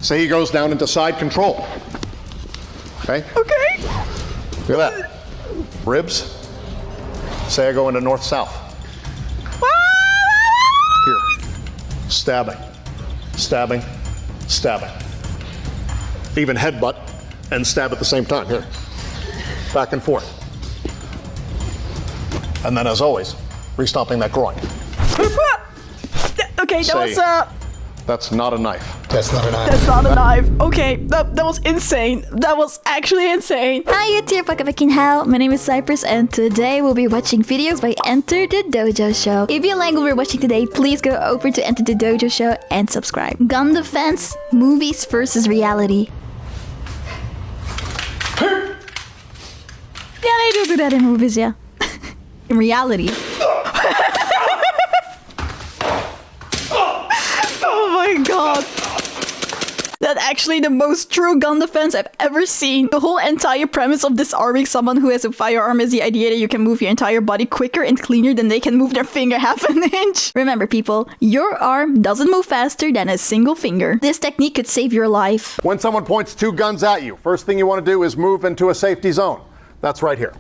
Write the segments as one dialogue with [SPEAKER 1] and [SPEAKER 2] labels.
[SPEAKER 1] Say he goes down into side control. Okay?
[SPEAKER 2] Okay.
[SPEAKER 1] Look at that. Ribs. Say I go into north-south. Here. Stabbing. Stabbing. Stabbing. Even headbutt and stab at the same time. Here. Back and forth. And then, as always, re-stomping that groin.
[SPEAKER 2] Okay, that was
[SPEAKER 1] That's not a knife.
[SPEAKER 3] That's not a knife.
[SPEAKER 2] That's not a knife. Okay, that was insane. That was actually insane.
[SPEAKER 4] Hi YouTube, welcome back in hell. My name is Cypress and today we'll be watching videos by Enter the Dojo Show. If you like what we're watching today, please go over to Enter the Dojo Show and subscribe. Gun defense, movies versus reality. Yeah, they do that in movies, yeah. In reality.
[SPEAKER 2] Oh my god. That's actually the most true gun defense I've ever seen. The whole entire premise of disarming someone who has a firearm is the idea that you can move your entire body quicker and cleaner than they can move their finger half an inch. Remember people, your arm doesn't move faster than a single finger. This technique could save your life.
[SPEAKER 1] When someone points two guns at you, first thing you want to do is move into a safety zone. That's right here.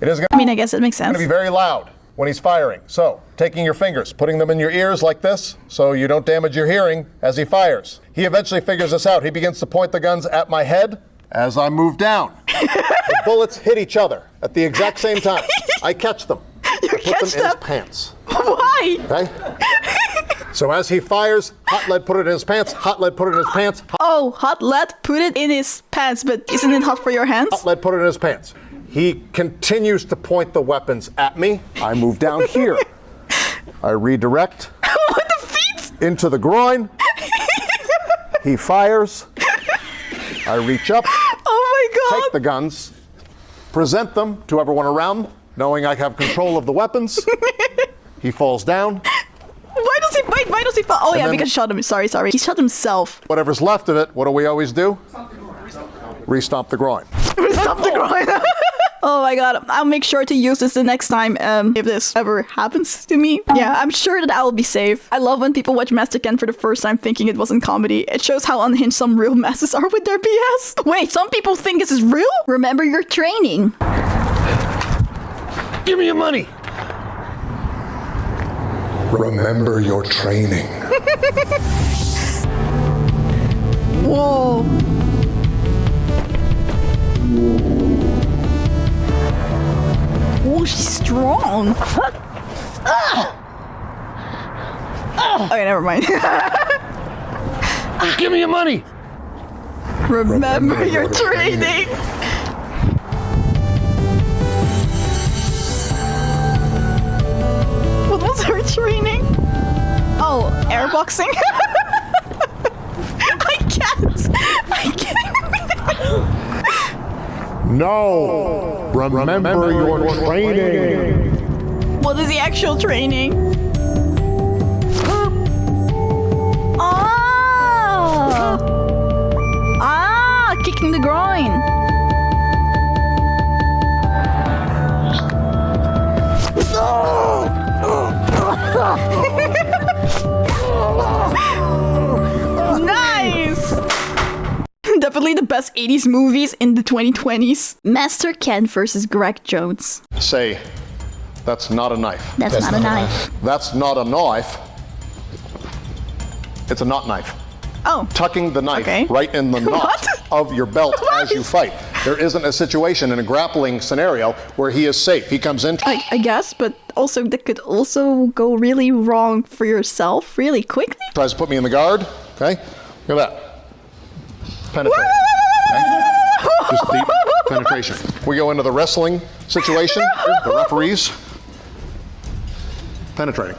[SPEAKER 1] It is going
[SPEAKER 2] I mean, I guess it makes sense.
[SPEAKER 1] to be very loud when he's firing. So, taking your fingers, putting them in your ears like this, so you don't damage your hearing as he fires. He eventually figures this out. He begins to point the guns at my head as I move down. The bullets hit each other at the exact same time. I catch them.
[SPEAKER 2] You
[SPEAKER 1] Put
[SPEAKER 2] catch
[SPEAKER 1] them in his
[SPEAKER 2] them?
[SPEAKER 1] pants.
[SPEAKER 2] Why?
[SPEAKER 1] Okay? So as he fires, hot lead, put it in his pants, hot lead, put it in his pants,
[SPEAKER 2] Oh, hot lead, put it in his pants, but isn't it hot for your hands?
[SPEAKER 1] hot lead, put it in his pants. He continues to point the weapons at me. I move down here. I redirect
[SPEAKER 2] What the feet?
[SPEAKER 1] into the groin. He fires. I reach up,
[SPEAKER 2] Oh my god.
[SPEAKER 1] take the guns, present them to everyone around, knowing I have control of the weapons. He falls down.
[SPEAKER 2] Why does he bite? Why does he fall? Oh yeah,
[SPEAKER 1] then-
[SPEAKER 2] because he shot him. Sorry. He shot himself.
[SPEAKER 1] Whatever's left of it, what do we always do? Re-stomp the groin.
[SPEAKER 2] Stop the groin. Oh my god, I'll make sure to use this the next time if this ever happens to me. Yeah, I'm sure that I will be safe. I love when people watch Master Ken for the first time thinking it wasn't comedy. It shows how unhinged some real masters are with their BS. Wait, some people think this is real?
[SPEAKER 4] Remember your training.
[SPEAKER 1] Give me your money.
[SPEAKER 3] Remember your training.
[SPEAKER 2] Whoa. Oh, she's strong. Okay, never mind.
[SPEAKER 1] Give me your money.
[SPEAKER 2] Remember your training. What was her training? Oh, airboxing? I can't.
[SPEAKER 1] No. Remember your training.
[SPEAKER 2] What is the actual training? Kicking the groin. Nice! Definitely the best 80s movies in the 2020s.
[SPEAKER 4] Master Ken versus Greg Jones.
[SPEAKER 1] Say, that's not a knife.
[SPEAKER 4] That's not a knife.
[SPEAKER 1] That's not a knife. It's a knot knife.
[SPEAKER 2] Oh.
[SPEAKER 1] Tucking the knife
[SPEAKER 2] Okay.
[SPEAKER 1] right in the knot
[SPEAKER 2] What?
[SPEAKER 1] of your belt as you fight. There isn't a situation in a grappling scenario where he is safe. He comes in.
[SPEAKER 2] I guess, but also that could also go really wrong for yourself really quickly.
[SPEAKER 1] Tries to put me in the guard. Okay? Look at that. Penetrate. Okay? Just deep penetration. We go into the wrestling situation. The referees. Penetrating.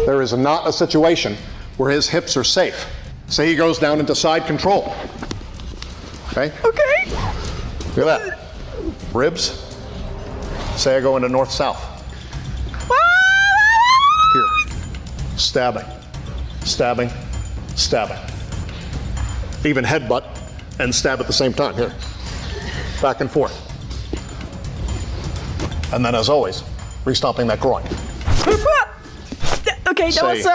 [SPEAKER 1] There is not a situation where his hips are safe. Say he goes down into side control. Okay?
[SPEAKER 2] Okay.
[SPEAKER 1] Look at that. Ribs. Say I go into north-south. Here. Stabbing. Stabbing. Stabbing. Even headbutt and stab at the same time. Here. Back and forth. And then, as always, re-stomping that groin.
[SPEAKER 2] Okay, that
[SPEAKER 1] Say-
[SPEAKER 2] was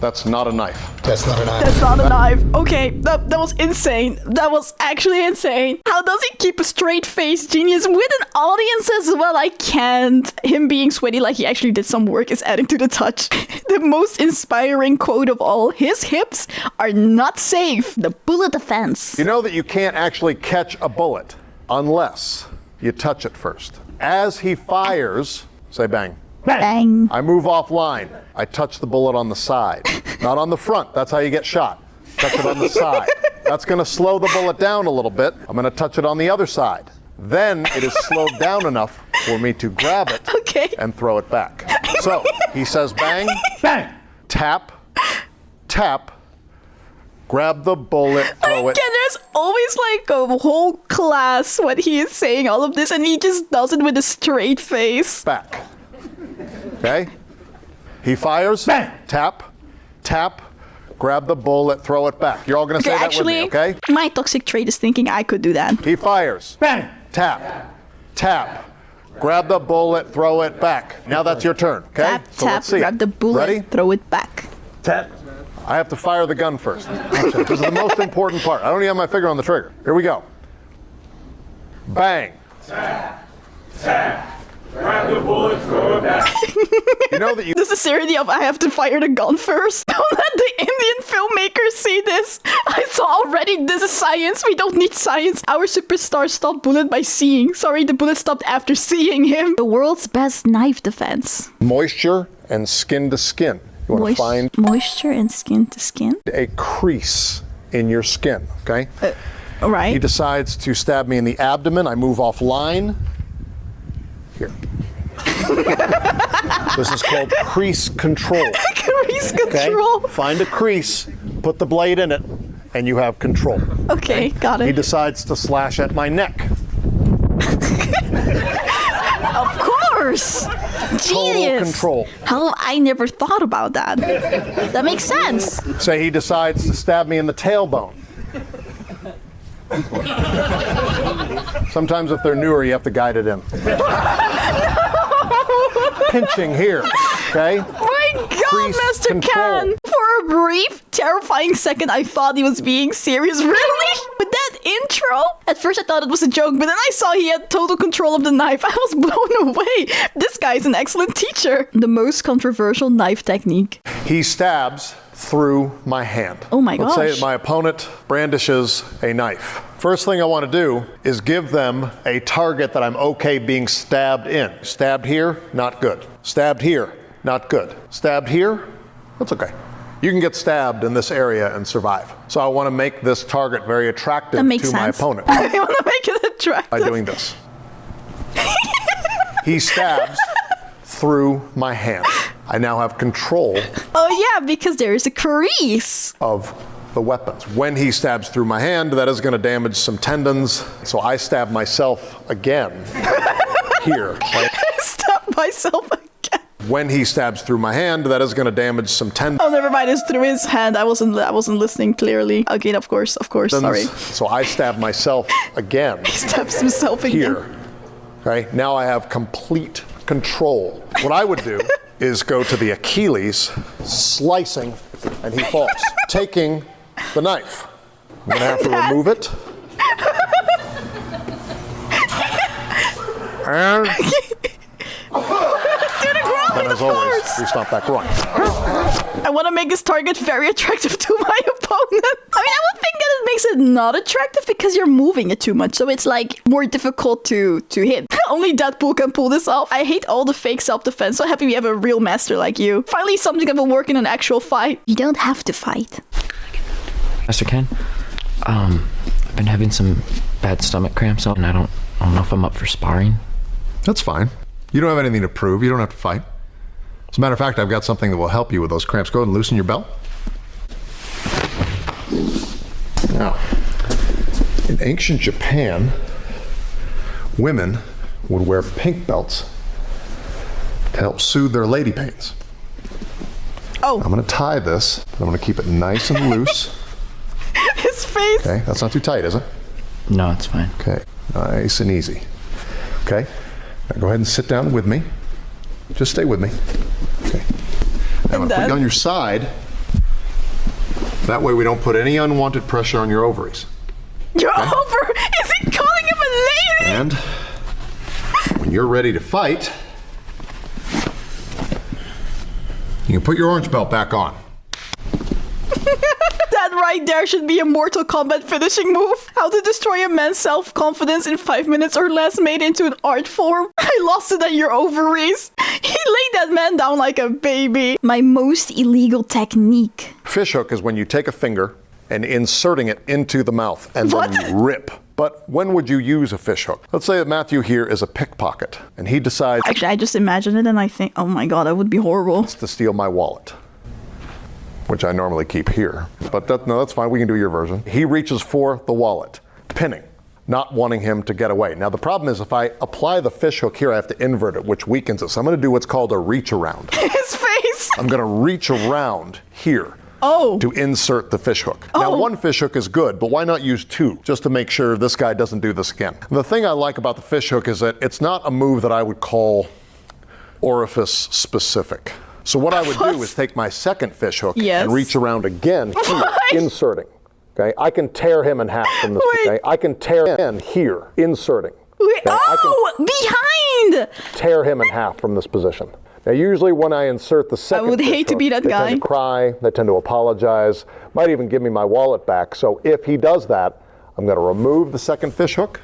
[SPEAKER 1] That's not a knife.
[SPEAKER 3] That's not an eye.
[SPEAKER 2] That's not a knife. Okay, that was insane. That was actually insane. How does he keep a straight face, genius, with an audience as well? I can't. Him being sweaty like he actually did some work is adding to the touch. The most inspiring quote of all, his hips are not safe. The bullet defense.
[SPEAKER 1] You know that you can't actually catch a bullet unless you touch it first. As he fires, say bang.
[SPEAKER 4] Bang.
[SPEAKER 1] I move offline. I touch the bullet on the side, not on the front. That's how you get shot. Touch it on the side. That's going to slow the bullet down a little bit. I'm going to touch it on the other side. Then it is slowed down enough for me to grab it and throw it back. So he says bang, bang, tap, tap, grab the bullet, throw it.
[SPEAKER 2] Again, there's always like a whole class when he is saying all of this and he just does it with a straight face.
[SPEAKER 1] Back. Okay? He fires, bang, tap, tap, grab the bullet, throw it back. You're all going to say that
[SPEAKER 2] Actually,
[SPEAKER 1] with me, okay?
[SPEAKER 2] my toxic trait is thinking I could do that.
[SPEAKER 1] He fires, bang, tap, tap, grab the bullet, throw it back. Now that's your turn, okay?
[SPEAKER 2] Tap,
[SPEAKER 1] So
[SPEAKER 2] tap,
[SPEAKER 1] let's see
[SPEAKER 2] grab
[SPEAKER 1] it.
[SPEAKER 2] the bullet,
[SPEAKER 1] Ready?
[SPEAKER 2] throw it back.
[SPEAKER 1] Tap. I have to fire the gun first. This is the most important part. I don't even have my finger on the trigger. Here we go. Bang.
[SPEAKER 5] Tap, tap, grab the bullet, throw it back.
[SPEAKER 1] You know that you...
[SPEAKER 2] The sincerity of I have to fire the gun first. Don't let the Indian filmmakers see this. I saw already this is science. We don't need science. Our superstar stopped bullet by seeing. Sorry, the bullet stopped after seeing him.
[SPEAKER 4] The world's best knife defense.
[SPEAKER 1] Moisture and skin to skin. You want to find
[SPEAKER 2] Moisture and skin to skin.
[SPEAKER 1] a crease in your skin, okay?
[SPEAKER 2] All right.
[SPEAKER 1] He decides to stab me in the abdomen. I move offline. Here. This is called crease control.
[SPEAKER 2] Crease
[SPEAKER 1] Okay?
[SPEAKER 2] control.
[SPEAKER 1] Find a crease, put the blade in it, and you have control.
[SPEAKER 2] Okay, got
[SPEAKER 1] He
[SPEAKER 2] it.
[SPEAKER 1] decides to slash at my neck.
[SPEAKER 2] Of course.
[SPEAKER 1] Total
[SPEAKER 2] Genius.
[SPEAKER 1] control.
[SPEAKER 2] How I never thought about that. That makes sense.
[SPEAKER 1] Say he decides to stab me in the tailbone. Sometimes if they're newer, you have to guide it in. Pinching here, okay?
[SPEAKER 2] My God,
[SPEAKER 1] Crease
[SPEAKER 2] Master
[SPEAKER 1] control.
[SPEAKER 2] Can! For a brief, terrifying second, I thought he was being serious. Really? With that intro? At first I thought it was a joke, but then I saw he had total control of the knife. I was blown away. This guy's an excellent teacher. The most controversial knife technique.
[SPEAKER 1] He stabs through my hand.
[SPEAKER 2] Oh my
[SPEAKER 1] Let's say
[SPEAKER 2] gosh.
[SPEAKER 1] that my opponent brandishes a knife. First thing I want to do is give them a target that I'm okay being stabbed in. Stabbed here, not good. Stabbed here, not good. Stabbed here, that's okay. You can get stabbed in this area and survive. So I want to make this target very attractive
[SPEAKER 2] That makes
[SPEAKER 1] to my
[SPEAKER 2] sense.
[SPEAKER 1] opponent
[SPEAKER 2] I want to make it attractive.
[SPEAKER 1] by doing this. He stabs through my hand. I now have control
[SPEAKER 2] Oh yeah, because there is a crease.
[SPEAKER 1] of the weapons. When he stabs through my hand, that is going to damage some tendons. So I stab myself again here. Right?
[SPEAKER 2] Stop myself again.
[SPEAKER 1] When he stabs through my hand, that is going to damage some tendons.
[SPEAKER 2] Oh, never mind. It's through his hand. I wasn't listening clearly. Okay, of course. Sorry.
[SPEAKER 1] So I stab myself again
[SPEAKER 2] He stabs himself again.
[SPEAKER 1] here. Okay, now I have complete control. What I would do is go to the Achilles, slicing, and he falls. Taking the knife. I'm going to have to remove it. And then, as always, we stop that groin.
[SPEAKER 2] I want to make this target very attractive to my opponent. I mean, I would think that it makes it not attractive because you're moving it too much. So it's like more difficult to hit. Only Deadpool can pull this off. I hate all the fake self-defense. So happy we have a real master like you. Finally, something that will work in an actual fight.
[SPEAKER 4] You don't have to fight.
[SPEAKER 6] Master Ken, I've been having some bad stomach cramps, and I don't know if I'm up for sparring.
[SPEAKER 1] That's fine. You don't have anything to prove. You don't have to fight. As a matter of fact, I've got something that will help you with those cramps. Go ahead and loosen your belt. Now, in ancient Japan, women would wear pink belts to help soothe their lady pains.
[SPEAKER 2] Oh,
[SPEAKER 1] I'm going to tie this. I'm going to keep it nice and loose.
[SPEAKER 2] his face.
[SPEAKER 1] Okay, that's not too tight, is it?
[SPEAKER 6] No, it's fine.
[SPEAKER 1] Okay, nice and easy. Okay, now go ahead and sit down with me. Just stay with me. Okay. Now I'm going to put you on your side. That way we don't put any unwanted pressure on your ovaries.
[SPEAKER 2] Your over? Is he calling him a lady?
[SPEAKER 1] And when you're ready to fight, you can put your orange belt back on.
[SPEAKER 2] That right there should be a Mortal Kombat finishing move. How to destroy a man's self-confidence in 5 minutes or less made into an art form. I lost it at your ovaries. He laid that man down like a baby.
[SPEAKER 4] My most illegal technique.
[SPEAKER 1] Fishhook is when you take a finger and inserting it into the mouth and then you rip. But when would you use a fishhook? Let's say that Matthew here is a pickpocket and he decides
[SPEAKER 2] Actually, I just imagine it and I think, oh my god, that would be horrible.
[SPEAKER 1] to steal my wallet, which I normally keep here. But no, that's fine. We can do your version. He reaches for the wallet, pinning, not wanting him to get away. Now, the problem is if I apply the fish hook here, I have to invert it, which weakens it. So I'm going to do what's called a reach around.
[SPEAKER 2] His face.
[SPEAKER 1] I'm going to reach around here
[SPEAKER 2] Oh.
[SPEAKER 1] to insert the fish hook. Now, one fish hook is good, but why not use two just to make sure this guy doesn't do this again? The thing I like about the fish hook is that it's not a move that I would call orifice specific. So what I would do is take my second fish hook and reach around again here, inserting. Okay, I can tear him in half from this. Okay, I can tear him here, inserting.
[SPEAKER 2] Wait, behind!
[SPEAKER 1] Tear him in half from this position. Now, usually when I insert the second
[SPEAKER 2] I would hate to be that guy.
[SPEAKER 1] They tend to cry, they tend to apologize, might even give me my wallet back. So if he does that, I'm going to remove the second fish hook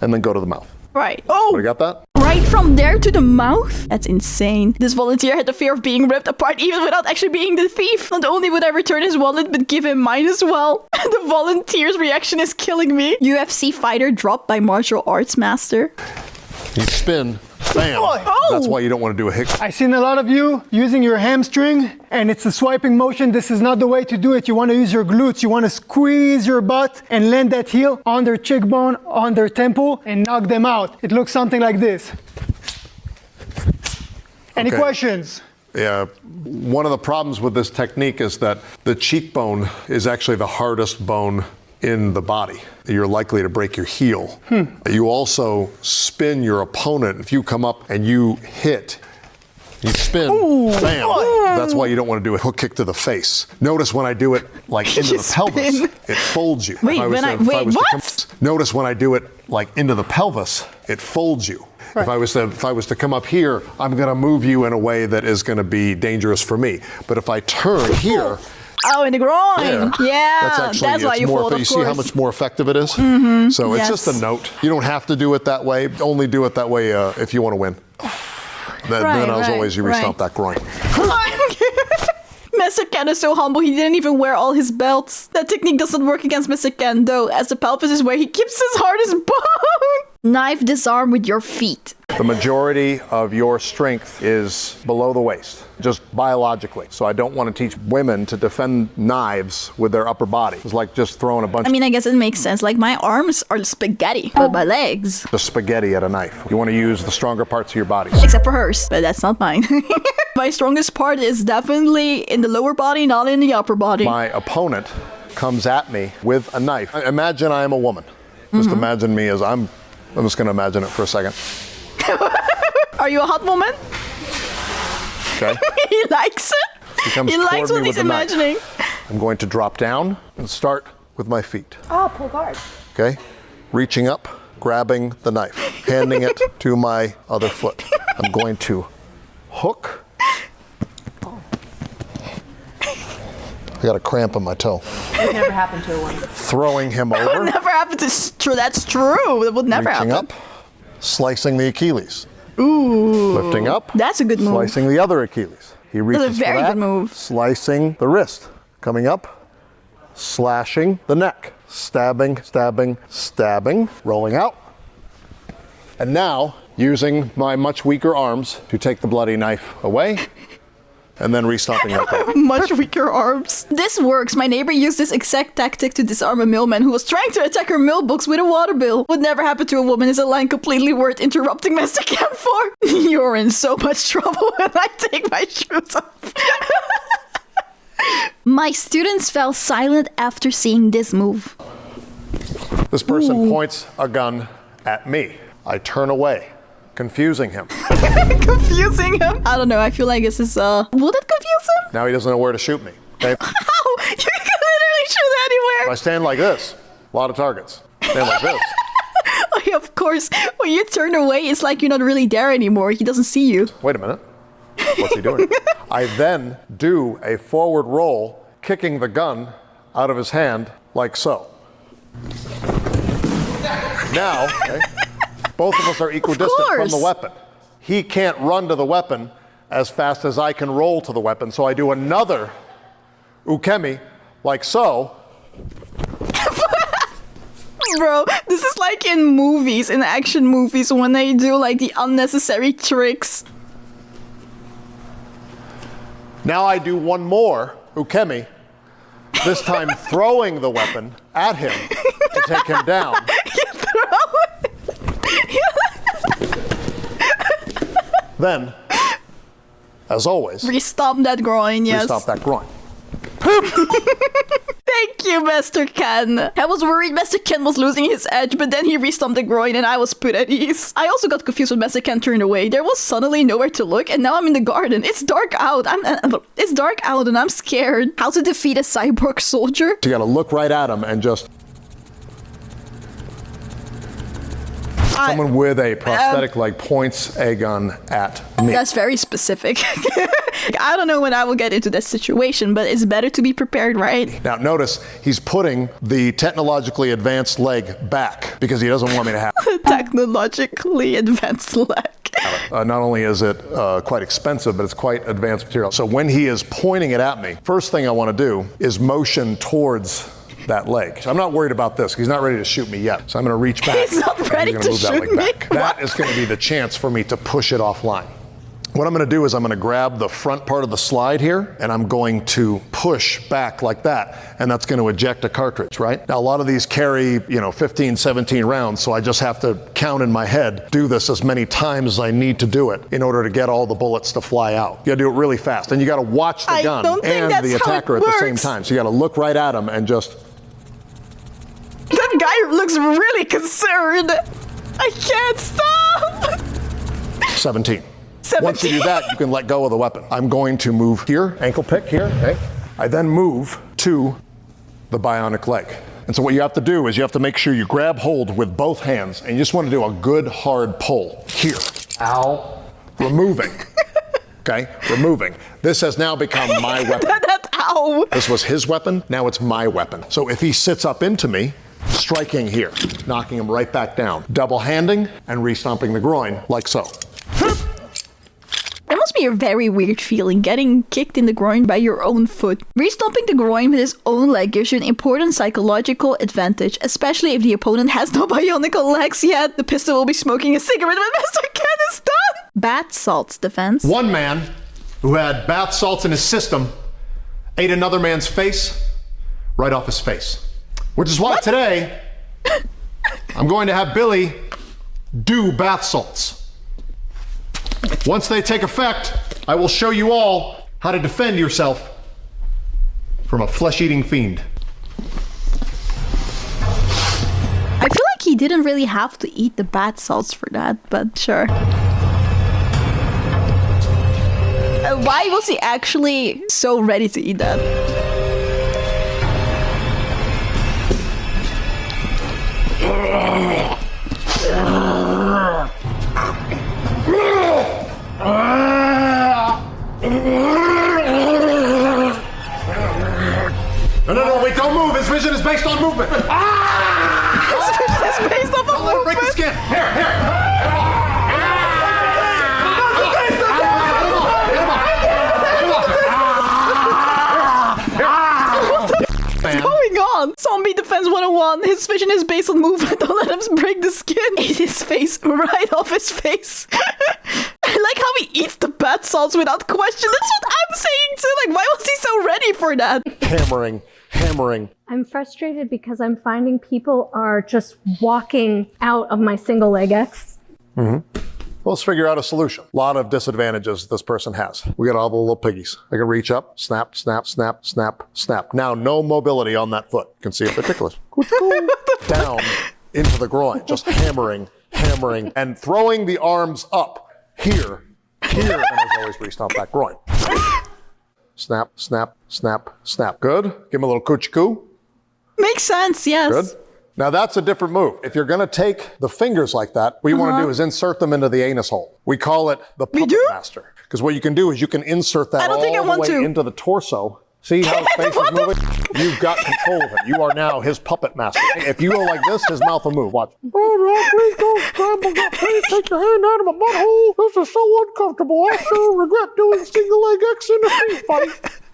[SPEAKER 1] and then go to the mouth.
[SPEAKER 2] Right. Oh!
[SPEAKER 1] You got that?
[SPEAKER 2] Right from there to the mouth? That's insane. This volunteer had the fear of being ripped apart even without actually being the thief. Not only would I return his wallet, but give him mine as well. The volunteer's reaction is killing me. UFC fighter dropped by martial arts master.
[SPEAKER 1] You spin, bam. That's why you don't want to do a hick.
[SPEAKER 7] I've seen a lot of you using your hamstring, and it's a swiping motion. This is not the way to do it. You want to use your glutes. You want to squeeze your butt and land that heel on their cheekbone, on their temple, and knock them out. It looks something like this. Any questions?
[SPEAKER 1] Yeah, one of the problems with this technique is that the cheekbone is actually the hardest bone in the body. You're likely to break your heel. You also spin your opponent. If you come up and you hit, you spin, bam. That's why you don't want to do a hook kick to the face. Notice when I do it like into the pelvis, it folds you.
[SPEAKER 2] Wait,
[SPEAKER 1] Notice when I do it like into the pelvis, it folds you. Right. If I was to come up here, I'm going to move you in a way that is going to be dangerous for me. But if I turn here,
[SPEAKER 2] oh, in the groin. Yeah, that's why you fold, of
[SPEAKER 1] You
[SPEAKER 2] course.
[SPEAKER 1] see how much more effective it is? So it's just a note. You don't have to do it that way. Only do it that way if you want to win. Then as always, you restomp that groin.
[SPEAKER 2] Mr. Ken is so humble, he didn't even wear all his belts. That technique doesn't work against Mr. Ken, though, as the pelvis is where he keeps his hardest bone.
[SPEAKER 4] Knife disarm with your feet.
[SPEAKER 1] The majority of your strength is below the waist, just biologically. So I don't want to teach women to defend knives with their upper body. It's like just throwing a bunch
[SPEAKER 2] I mean, I guess it makes sense. Like, my arms are spaghetti, but my legs.
[SPEAKER 1] of spaghetti at a knife. You want to use the stronger parts of your body.
[SPEAKER 2] Except for hers, but that's not mine. My strongest part is definitely in the lower body, not in the upper body.
[SPEAKER 1] My opponent comes at me with a knife. Imagine I am a woman. Just imagine me as I'm just going to imagine it for a second.
[SPEAKER 2] Are you a hot woman?
[SPEAKER 1] Okay.
[SPEAKER 2] He likes it.
[SPEAKER 1] He
[SPEAKER 2] He likes what he's imagining.
[SPEAKER 1] I'm going to drop down and start with my feet.
[SPEAKER 8] Oh, pull guard.
[SPEAKER 1] Okay? Reaching up, grabbing the knife, handing it to my other foot. I'm going to hook. I got a cramp in my toe.
[SPEAKER 8] It never happened to a woman.
[SPEAKER 1] Throwing him over.
[SPEAKER 2] Never happened to true. That's true. It would never
[SPEAKER 1] Reaching
[SPEAKER 2] happen.
[SPEAKER 1] up, slicing the Achilles.
[SPEAKER 2] Ooh.
[SPEAKER 1] Lifting up.
[SPEAKER 2] That's a good move.
[SPEAKER 1] Slicing the other Achilles. He reaches
[SPEAKER 2] That's a very
[SPEAKER 1] for that,
[SPEAKER 2] good move.
[SPEAKER 1] Slicing the wrist. Coming up, slashing the neck. Stabbing, stabbing, stabbing. Rolling out. And now, using my much weaker arms to take the bloody knife away. And then restomping it back.
[SPEAKER 2] Much weaker arms. This works. My neighbor used this exact tactic to disarm a mailman who was trying to attack her mail box with a water bill. Would never happen to a woman is a line completely worth interrupting Mr. Ken for. You're in so much trouble when I take my shoes off.
[SPEAKER 4] My students fell silent after seeing this move.
[SPEAKER 1] This person points a gun at me. I turn away, confusing him.
[SPEAKER 2] Confusing him? I don't know. I feel like this is, would it confuse him?
[SPEAKER 1] Now he doesn't know where to shoot me. Okay?
[SPEAKER 2] How? You everywhere.
[SPEAKER 1] I stand like this. A lot of targets. Stand like this.
[SPEAKER 2] Oh, yeah, of course, when you turn away, it's like you're not really there anymore. He doesn't see you.
[SPEAKER 1] Wait a minute. What's he doing? I then do a forward roll, kicking the gun out of his hand like so. Now, okay, both of us are equidistant from the weapon. He can't run to the weapon as fast as I can roll to the weapon, so I do another ukemi like so.
[SPEAKER 2] Bro, this is like in movies, in action movies, when they do like the unnecessary tricks.
[SPEAKER 1] Now I do one more ukemi, this time throwing the weapon at him to take him down. Then, as always,
[SPEAKER 2] Restomp that groin, yes.
[SPEAKER 1] restomp that groin.
[SPEAKER 2] Thank you, Master Ken. I was worried Master Ken was losing his edge, but then he restomped the groin and I was put at ease. I also got confused when Master Ken turned away. There was suddenly nowhere to look, and now I'm in the garden. It's dark out. It's dark out and I'm scared. How to defeat a cyborg soldier?
[SPEAKER 1] So you gotta look right at him and just... Someone with a prosthetic leg points a gun at me.
[SPEAKER 2] That's very specific. I don't know when I will get into this situation, but it's better to be prepared, right?
[SPEAKER 1] Now notice, he's putting the technologically advanced leg back because he doesn't want me to have it.
[SPEAKER 2] Technologically advanced leg.
[SPEAKER 1] Not only is it quite expensive, but it's quite advanced material. So when he is pointing it at me, first thing I want to do is motion towards that leg. So I'm not worried about this. He's not ready to shoot me yet. So I'm going to reach back.
[SPEAKER 2] He's not ready to shoot me.
[SPEAKER 1] That is going to be the chance for me to push it offline. What I'm going to do is I'm going to grab the front part of the slide here, and I'm going to push back like that, and that's going to eject a cartridge, right? Now, a lot of these carry, 15, 17 rounds, so I just have to count in my head, do this as many times as I need to do it in order to get all the bullets to fly out. You got to do it really fast, and you got to watch the gun and the attacker at the same time. So you got to look right at him and just...
[SPEAKER 2] That guy looks really concerned. I can't stop.
[SPEAKER 1] 17. Once you do that, you can let go of the weapon. I'm going to move here, ankle pick here, okay? I then move to the bionic leg. And so what you have to do is you have to make sure you grab hold with both hands, and you just want to do a good hard pull here. Ow. Removing. Okay, removing. This has now become my weapon.
[SPEAKER 2] Ow.
[SPEAKER 1] This was his weapon, now it's my weapon. So if he sits up into me, striking here, knocking him right back down, double handing and restomping the groin like so.
[SPEAKER 2] That must be a very weird feeling, getting kicked in the groin by your own foot. Restomping the groin with his own leg gives you an important psychological advantage, especially if the opponent has no bionicle legs yet. The pistol will be smoking a cigarette when Mr. Ken is done. Bath salts defense.
[SPEAKER 1] One man who had bath salts in his system ate another man's face right off his face. Which is why today I'm going to have Billy do bath salts. Once they take effect, I will show you all how to defend yourself from a flesh-eating fiend.
[SPEAKER 2] I feel like he didn't really have to eat the bath salts for that, but sure. Why was he actually so ready to eat that?
[SPEAKER 1] No, wait, don't move. His vision is based on movement.
[SPEAKER 2] His vision is based off of movement.
[SPEAKER 1] Break the skin. Here.
[SPEAKER 2] What's going on? Zombie Defense 101. His vision is based on movement. Don't let him break the skin. Eat his face right off his face. I like how he eats the bath salts without question. That's what I'm saying too. Like, why was he so ready for that?
[SPEAKER 1] Hammering.
[SPEAKER 9] I'm frustrated because I'm finding people are just walking out of my single leg X.
[SPEAKER 1] Well, let's figure out a solution. A lot of disadvantages this person has. We got all the little piggies. They can reach up, snap, snap, snap, snap, snap. Now, no mobility on that foot. You can see if they're ticklish. Down into the groin, just hammering, and throwing the arms up. Here, and as always, restomp that groin. Snap, snap, snap, snap. Good. Give him a little coochie-coo.
[SPEAKER 2] Makes sense, yes.
[SPEAKER 1] Good. Now that's a different move. If you're going to take the fingers like that, what you want to do is insert them into the anus hole. We call it the puppet master. Because what you can do is you can insert that all the way into the torso. See how his face is moving? You've got control of it. You are now his puppet master. If you go like this, his mouth will move. Watch. Oh, no, please don't scramble. Please take your hand out of my butthole. This is so uncomfortable. I sure regret doing single leg X in a street fight.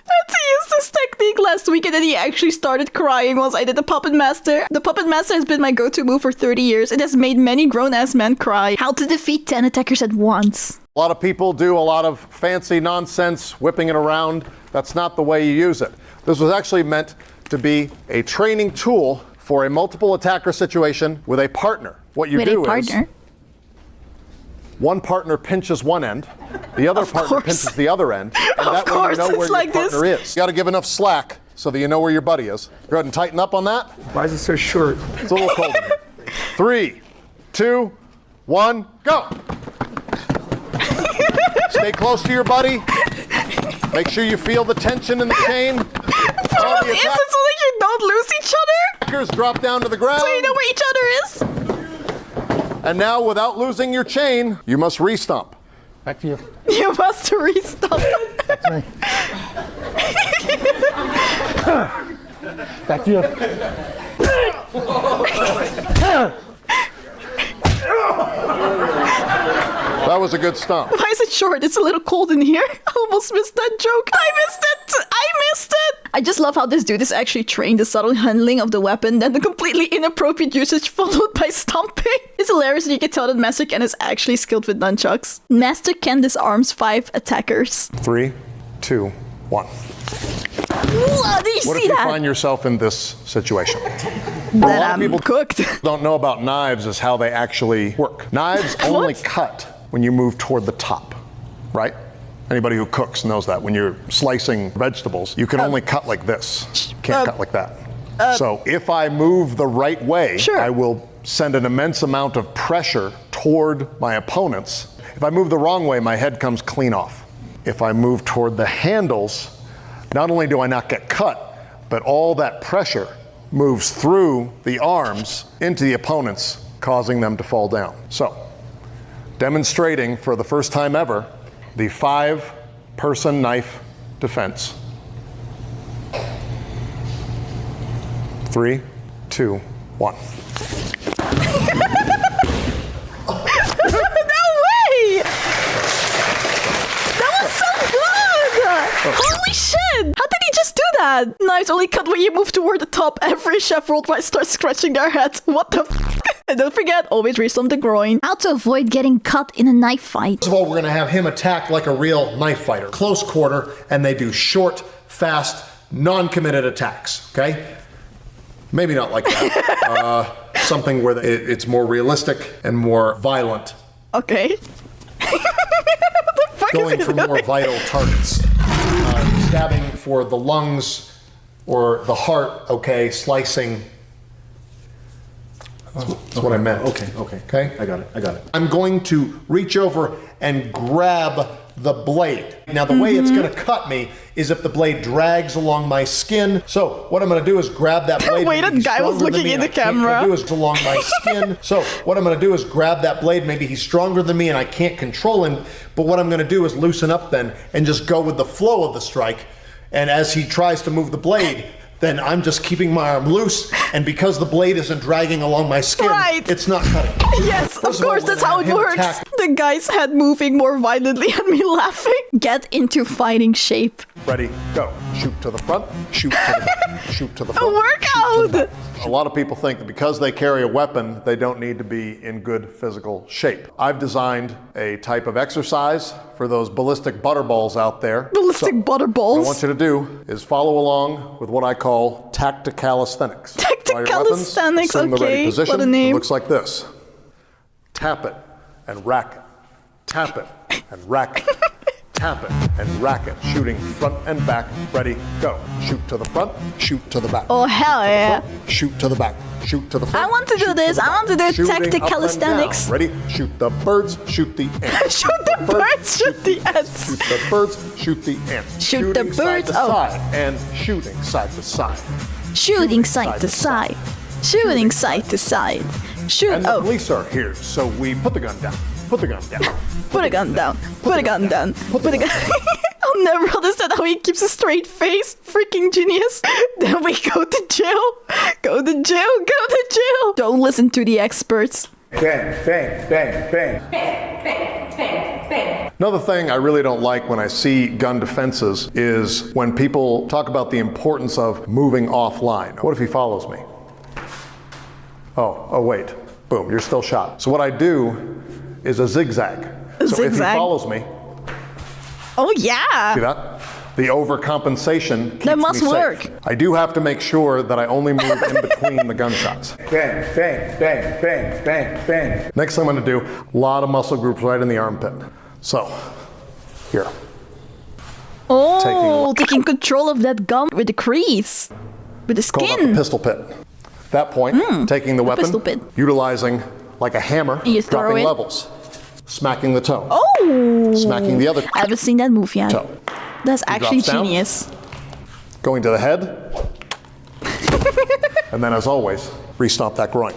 [SPEAKER 2] He used this technique last week and then he actually started crying once I did the Puppet Master. The Puppet Master has been my go-to move for 30 years. It has made many grown-ass men cry.
[SPEAKER 4] How to defeat 10 attackers at once.
[SPEAKER 1] A lot of people do a lot of fancy nonsense, whipping it around. That's not the way you use it. This was actually meant to be a training tool for a multiple attacker situation with a partner. What you do is one partner pinches one end, the other partner pinches the other end, and that way you know where your partner is. You got to give enough slack so that you know where your buddy is. Go ahead and tighten up on that.
[SPEAKER 5] Why is it so short?
[SPEAKER 1] It's a little cold in here. 3, 2, 1, go. Stay close to your buddy. Make sure you feel the tension in the chain.
[SPEAKER 2] Is it so that you don't lose each other?
[SPEAKER 1] Fingers drop down to the ground.
[SPEAKER 2] So you know where each other is?
[SPEAKER 1] And now, without losing your chain, you must re-stomp.
[SPEAKER 5] Back to you.
[SPEAKER 2] You must re-stomp.
[SPEAKER 5] That's me. Back to you.
[SPEAKER 1] That was a good stomp.
[SPEAKER 2] Why is it short? It's a little cold in here. I almost missed that joke. I missed it. I just love how this dude is actually trained the subtle handling of the weapon, then the completely inappropriate usage followed by stomping. It's hilarious that you can tell that Master Ken is actually skilled with nunchucks. Master Ken disarms 5 attackers.
[SPEAKER 1] 3, 2, 1.
[SPEAKER 2] Whoa, did you
[SPEAKER 1] What if
[SPEAKER 2] see
[SPEAKER 1] you
[SPEAKER 2] that?
[SPEAKER 1] find yourself in this situation?
[SPEAKER 2] That I'm cooked.
[SPEAKER 1] Don't know about knives is how they actually work. Knives only cut when you move toward the top, right? Anybody who cooks knows that. When you're slicing vegetables, you can only cut like this. You can't cut like that. So if I move the right way, I will send an immense amount of pressure toward my opponents. If I move the wrong way, my head comes clean off. If I move toward the handles, not only do I not get cut, but all that pressure moves through the arms into the opponents, causing them to fall down. So, demonstrating for the first time ever, the 5-person knife defense. 3, 2, 1.
[SPEAKER 2] Holy shit! How did he just do that? Knives only cut when you move toward the top. Every chef worldwide starts scratching their heads. What the f? And don't forget, always re-stomp the groin.
[SPEAKER 4] How to avoid getting cut in a knife fight.
[SPEAKER 1] First of all, we're going to have him attack like a real knife fighter. Close quarter, and they do short, fast, non-committed attacks, okay? Maybe not like that. Something where it's more realistic and more violent.
[SPEAKER 2] Okay. What the fuck
[SPEAKER 1] Going
[SPEAKER 2] is he
[SPEAKER 1] for
[SPEAKER 2] doing?
[SPEAKER 1] more vital targets. Stabbing for the lungs or the heart, okay, slicing. That's what I meant. Okay?
[SPEAKER 5] I got it.
[SPEAKER 1] I'm going to reach over and grab the blade. Now, the way it's going to cut me is if the blade drags along my skin. So what I'm going to do is grab that blade.
[SPEAKER 2] Wait, that guy was looking in the camera.
[SPEAKER 1] Do is along my skin. So what I'm going to do is grab that blade. Maybe he's stronger than me and I can't control him. But what I'm going to do is loosen up then and just go with the flow of the strike. And as he tries to move the blade, then I'm just keeping my arm loose, and because the blade isn't dragging along my skin, it's not cutting.
[SPEAKER 2] Yes, of course, that's how it works. The guy's head moving more violently and me laughing. Get into fighting shape.
[SPEAKER 1] Ready, go. Shoot to the front, shoot to the back, shoot to the front.
[SPEAKER 2] A workout!
[SPEAKER 1] A lot of people think that because they carry a weapon, they don't need to be in good physical shape. I've designed a type of exercise for those ballistic butterballs out there.
[SPEAKER 2] Ballistic butterballs?
[SPEAKER 1] What I want you to do is follow along with what I call calisthenics.
[SPEAKER 2] Calisthenics, okay, what a name.
[SPEAKER 1] It looks like this. Tap it and rack it. Tap it and rack it. Tap it and rack it. Shooting front and back. Ready, go. Shoot to the front, shoot to the back.
[SPEAKER 2] Oh, hell yeah.
[SPEAKER 1] Shoot to the back, shoot to the front.
[SPEAKER 2] I want to do this. I want to do tactic calisthenics.
[SPEAKER 1] Ready, shoot the birds, shoot the ants.
[SPEAKER 2] Shoot the birds, shoot the ants.
[SPEAKER 1] Shoot the birds, shoot the ants.
[SPEAKER 2] Shoot the birds,
[SPEAKER 1] side to side and shooting side to side.
[SPEAKER 2] Shooting side to side. Shooting side to side. Shoot.
[SPEAKER 1] And the
[SPEAKER 2] Oh,
[SPEAKER 1] police are here, so we put the gun down. Put the gun down.
[SPEAKER 2] put a gun down. Put a gun down. Put a gun. I'll never understand how he keeps a straight face. Freaking genius. Then we go to jail. Go to jail. Go to jail. Don't listen to the experts.
[SPEAKER 5] Bang, bang, bang, bang.
[SPEAKER 1] Another thing I really don't like when I see gun defenses is when people talk about the importance of moving offline. What if he follows me? Oh, wait. Boom, you're still shot. So what I do is a zigzag. So if he
[SPEAKER 2] Zigzag.
[SPEAKER 1] follows me,
[SPEAKER 2] Oh yeah.
[SPEAKER 1] see that? The overcompensation keeps
[SPEAKER 2] That must
[SPEAKER 1] me safe.
[SPEAKER 2] work.
[SPEAKER 1] I do have to make sure that I only move in between the gunshots.
[SPEAKER 5] Bang, bang, bang, bang, bang, bang.
[SPEAKER 1] Next thing I'm gonna do, a lot of muscle groups right in the armpit. So, here.
[SPEAKER 2] Oh, taking control of that gun with the crease. With the
[SPEAKER 1] Called out the
[SPEAKER 2] skin.
[SPEAKER 1] pistol pit. At that point, taking the weapon,
[SPEAKER 2] pistol pit.
[SPEAKER 1] utilizing like a hammer,
[SPEAKER 2] You throw
[SPEAKER 1] dropping
[SPEAKER 2] it.
[SPEAKER 1] levels, smacking the toe,
[SPEAKER 2] Oh.
[SPEAKER 1] smacking the other
[SPEAKER 2] I haven't seen that move yet.
[SPEAKER 1] toe,
[SPEAKER 2] That's actually
[SPEAKER 1] drops down.
[SPEAKER 2] genius.
[SPEAKER 1] going to the head, and then as always, re-stomp that groin.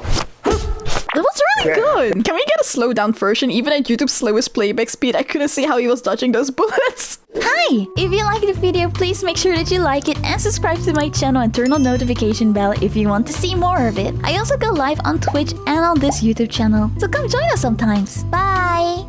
[SPEAKER 2] That was really good. Can we get a slowed down version? Even at YouTube's slowest playback speed, I couldn't see how he was dodging those bullets.
[SPEAKER 4] Hi! If you like the video, please make sure that you like it and subscribe to my channel and turn on notification bell if you want to see more of it. I also go live on Twitch and on this YouTube channel, so come join us sometimes. Bye!